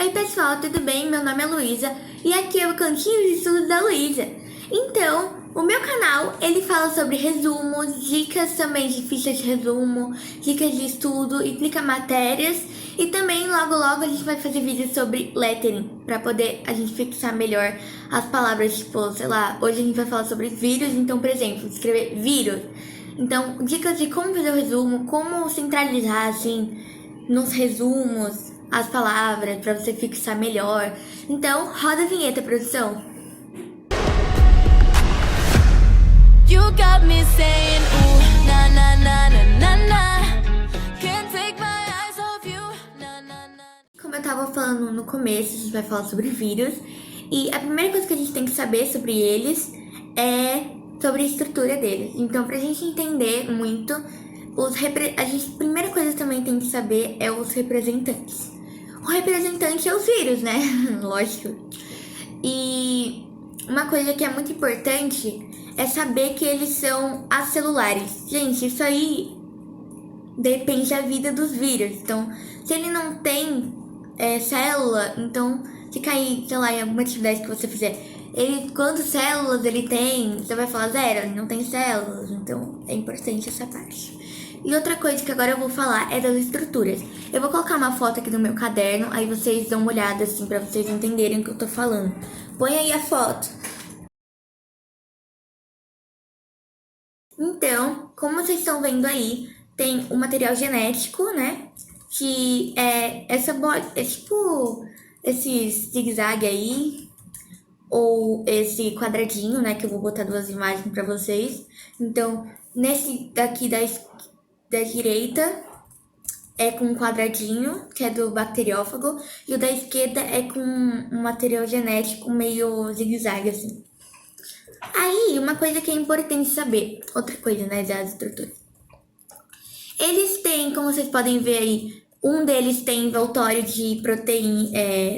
Oi pessoal, tudo bem? Meu nome é Luísa e aqui é o Cantinho de Estudos da Luísa. Então, o meu canal, ele fala sobre resumos, dicas também de fichas de resumo, dicas de estudo, explica matérias e também logo a gente vai fazer vídeos sobre lettering, para poder a gente fixar melhor as palavras, tipo, sei lá, hoje a gente vai falar sobre vírus, então, por exemplo, escrever vírus. Então, dicas de como fazer o resumo, como centralizar, assim, nos resumos, as palavras, para você fixar melhor. Então, roda a vinheta, produção. You got me saying, ooh, na na na na na na. Can't take my eyes off you, na na na. Como eu tava falando no começo, a gente vai falar sobre vírus. E a primeira coisa que a gente tem que saber sobre eles é sobre a estrutura deles. Então, pra gente entender muito, a primeira coisa que também tem que saber é os representantes. O representante é os vírus, né? Lógico. E uma coisa que é muito importante é saber que eles são acelulares. Gente, isso aí depende da vida dos vírus. Então, se ele não tem célula, então se cair, sei lá, em alguma atividade que você fizer, quantas células ele tem, você vai falar zero, ele não tem células. Então, é importante essa parte. E outra coisa que agora eu vou falar é das estruturas. Eu vou colocar uma foto aqui no meu caderno, aí vocês dão uma olhada assim pra vocês entenderem o que eu tô falando. Põe aí a foto. Então, como vocês estão vendo aí, tem o material genético, né? Que é essa bola, é tipo esse zigue-zague aí, ou esse quadradinho, né? Que eu vou botar duas imagens pra vocês. Então, nesse daqui da direita é com um quadradinho, que é do bacteriófago, e o da esquerda é com um material genético meio zigue-zague, assim. Aí, uma coisa que é importante saber, outra coisa, né, das estruturas. Eles têm, como vocês podem ver aí, um deles tem envoltório de proteína,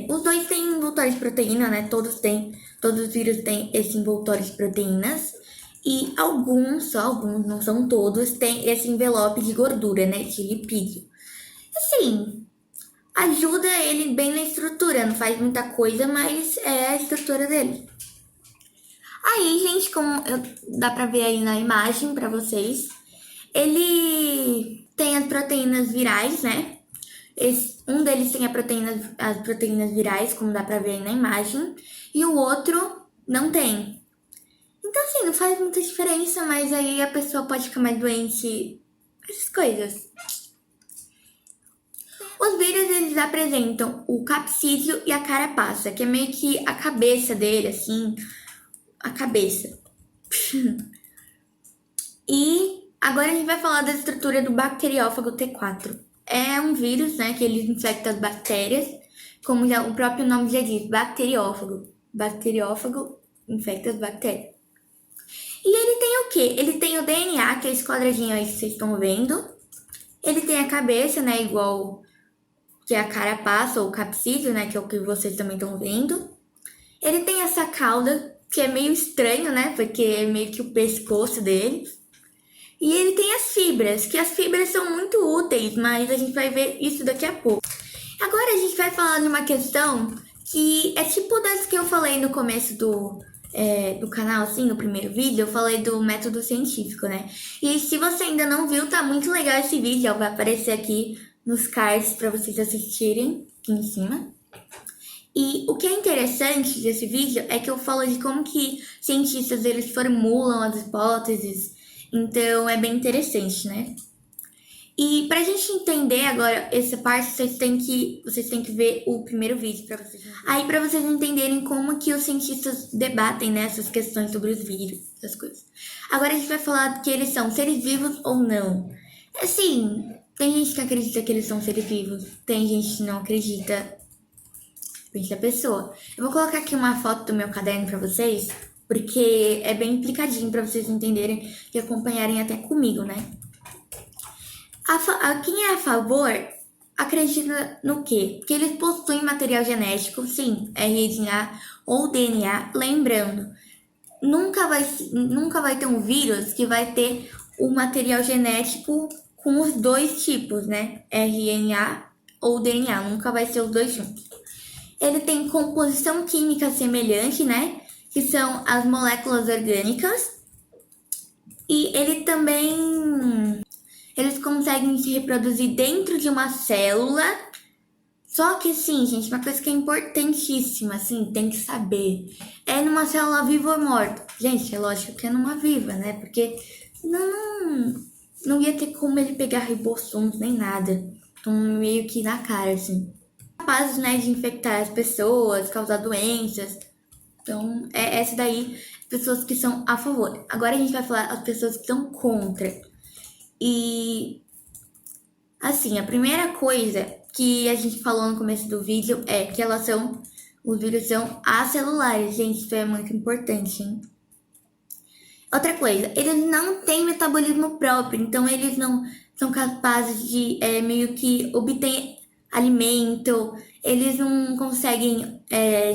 os dois têm envoltório de proteína, né, todos os vírus têm esse envoltório de proteínas. E só alguns, não são todos, têm esse envelope de gordura, né, de lipídio. Assim, ajuda ele bem na estrutura, não faz muita coisa, mas é a estrutura dele. Aí, gente, dá pra ver aí na imagem pra vocês, ele tem as proteínas virais, né? Um deles tem as proteínas virais, como dá pra ver aí na imagem, e o outro não tem. Então, assim, não faz muita diferença, mas aí a pessoa pode ficar mais doente, essas coisas. Os vírus, eles apresentam o capsídeo e a carapaça, que é meio que a cabeça dele, assim, a cabeça. E agora a gente vai falar da estrutura do bacteriófago T4. É um vírus, né, que ele infecta as bactérias, como já, o próprio nome já diz, bacteriófago. Bacteriófago infecta as bactérias. E ele tem o quê? Ele tem o DNA, que é esse quadradinho aí que vocês estão vendo. Ele tem a cabeça, né, igual que é a carapaça ou o capsídeo, né, que é o que vocês também estão vendo. Ele tem essa cauda, que é meio estranho, né, porque é meio que o pescoço dele. E ele tem as fibras, que as fibras são muito úteis, mas a gente vai ver isso daqui a pouco. Agora a gente vai falar de uma questão que é tipo das que eu falei no começo do canal, assim, no primeiro vídeo, eu falei do método científico, né? E se você ainda não viu, tá muito legal esse vídeo, ó, vai aparecer aqui nos cards para vocês assistirem, aqui em cima. E o que é interessante desse vídeo é que eu falo de como que cientistas, eles formulam as hipóteses, então é bem interessante, né? E pra gente entender agora essa parte, vocês têm que ver o primeiro vídeo para vocês. Aí para vocês entenderem como que os cientistas debatem, né, essas questões sobre os vírus, essas coisas. Agora a gente vai falar que eles são seres vivos ou não. Assim, tem gente que acredita que eles são seres vivos, tem gente que não acredita. Depende da pessoa. Eu vou colocar aqui uma foto do meu caderno para vocês, porque é bem implicadinho para vocês entenderem e acompanharem até comigo, né? Quem é a favor acredita no quê? Que eles possuem material genético, sim, RNA ou DNA. Lembrando, nunca vai ter um vírus que vai ter o material genético com os dois tipos, né? RNA ou DNA, nunca vai ser os dois juntos. Ele tem composição química semelhante, né? Que são as moléculas orgânicas. E ele também... Eles conseguem se reproduzir dentro de uma célula. Só que, sim, gente, uma coisa que é importantíssima, assim, tem que saber. É numa célula viva ou morta. Gente, é lógico que é numa viva, né? Porque não ia ter como ele pegar ribossomos nem nada. Então, meio que na cara, assim. Capazes, né, de infectar as pessoas, causar doenças. Então, é essa daí, pessoas que são a favor. Agora a gente vai falar as pessoas que são contra. E, assim, a primeira coisa que a gente falou no começo do vídeo é que os vírus são acelulares. Gente, isso é muito importante, hein? Outra coisa, eles não têm metabolismo próprio, então eles não são capazes de meio que obter alimento, eles não conseguem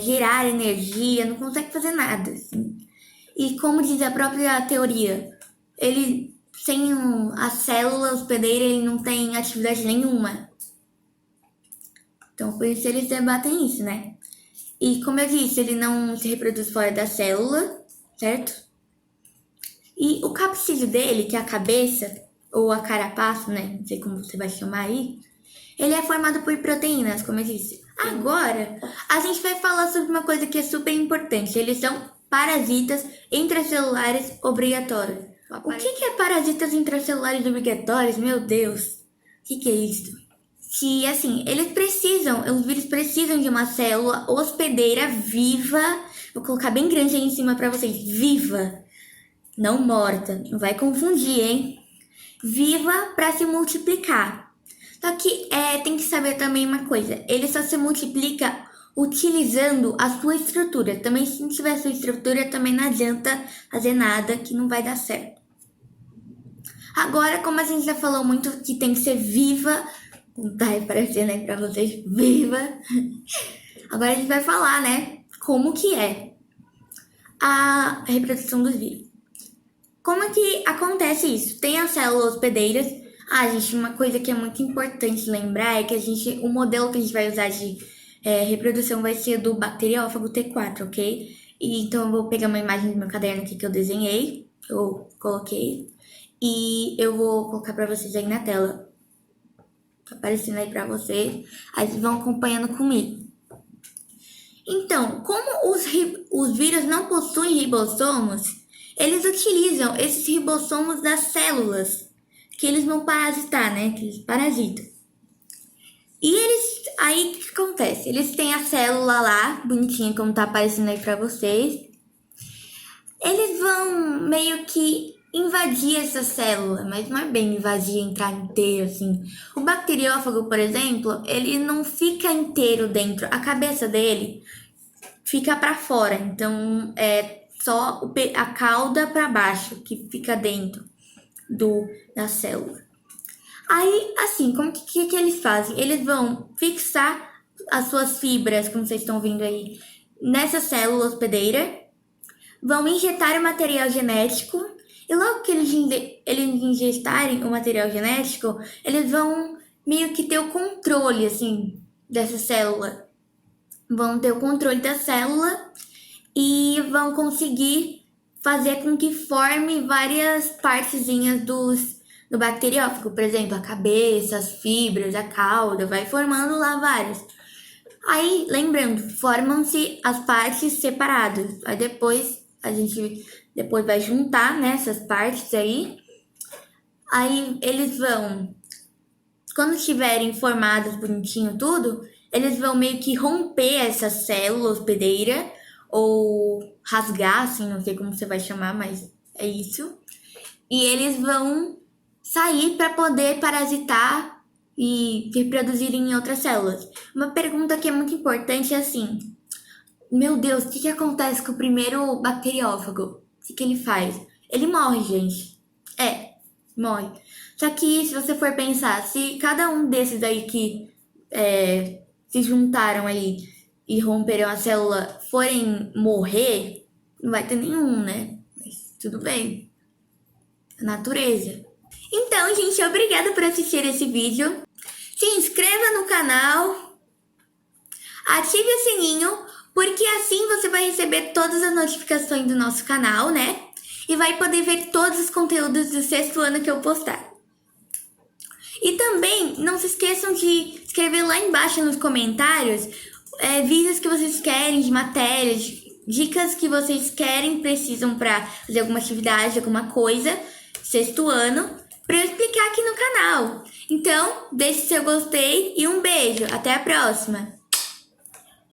gerar energia, não conseguem fazer nada, assim. E como diz a própria teoria, ele sem a célula hospedeira, ele não tem atividade nenhuma. Então, por isso eles debatem isso, né? E como eu disse, ele não se reproduz fora da célula, certo? E o capsídeo dele, que é a cabeça, ou a carapaça, né? Não sei como você vai chamar aí. Ele é formado por proteínas, como eu disse. Agora, a gente vai falar sobre uma coisa que é super importante. Eles são parasitas intracelulares obrigatórios. O que é parasitas intracelulares obrigatórios? Meu Deus, o que é isso? Que, assim, os vírus precisam de uma célula hospedeira viva. Vou colocar bem grande aí em cima pra vocês. Viva, não morta. Não vai confundir, hein? Viva para se multiplicar. Só que tem que saber também uma coisa. Ele só se multiplica utilizando a sua estrutura. Também, se não tiver a sua estrutura, também não adianta fazer nada, que não vai dar certo. Agora, como a gente já falou muito que tem que ser viva, tá aparecendo aí pra vocês, viva. Agora a gente vai falar, né, como que é a reprodução dos vírus. Como é que acontece isso? Tem as células hospedeiras. Gente, uma coisa que é muito importante lembrar é que o modelo que a gente vai usar de reprodução vai ser do bacteriófago T4, ok? Então eu vou pegar uma imagem do meu caderno aqui que eu desenhei, eu coloquei, e eu vou colocar pra vocês aí na tela. Tá aparecendo aí pra vocês, aí vocês vão acompanhando comigo. Então, como os vírus não possuem ribossomos, eles utilizam esses ribossomos das células, que eles vão parasitar, né? Que eles parasitam. E aí o que acontece? Eles têm a célula lá, bonitinha, como tá aparecendo aí pra vocês. Eles vão meio que invadir essa célula, mas não é bem invadir, entrar inteiro, assim. O bacteriófago, por exemplo, ele não fica inteiro dentro. A cabeça dele fica pra fora, então só a cauda para baixo que fica dentro da célula. Aí, assim, como que eles fazem? Eles vão fixar as suas fibras, como vocês estão vendo aí, nessa célula hospedeira, vão injetar o material genético, e logo que eles injetarem o material genético, eles vão meio que ter o controle, assim, dessa célula. Vão ter o controle da célula e vão conseguir fazer com que forme várias partezinhas do bacteriófago. Por exemplo, a cabeça, as fibras, a cauda, vai formando lá várias. Aí, lembrando, formam-se as partes separadas. Aí depois, a gente vai juntar, né, essas partes aí. Aí eles vão, quando estiverem formados bonitinho tudo, eles vão meio que romper essa célula hospedeira, ou rasgar, assim, não sei como você vai chamar, mas é isso. E eles vão sair para poder parasitar e reproduzir em outras células. Uma pergunta que é muito importante é assim: meu Deus, o que acontece com o primeiro bacteriófago? O que ele faz? Ele morre, gente. Morre. Só que se você for pensar, se cada um desses aí que se juntaram aí e romperam a célula forem morrer, não vai ter nenhum, né? Mas tudo bem. A natureza. Então, gente, obrigada por assistir esse vídeo. Se inscreva no canal, Ative o sininho, porque assim você vai receber todas as notificações do nosso canal, né? E vai poder ver todos os conteúdos do sexto ano que eu postar. E também não se esqueçam de escrever lá embaixo nos comentários vídeos que vocês querem de matérias, dicas que vocês querem, precisam para fazer alguma atividade, alguma coisa, sexto ano, para eu explicar aqui no canal. Então, deixe seu gostei e um beijo. Até a próxima!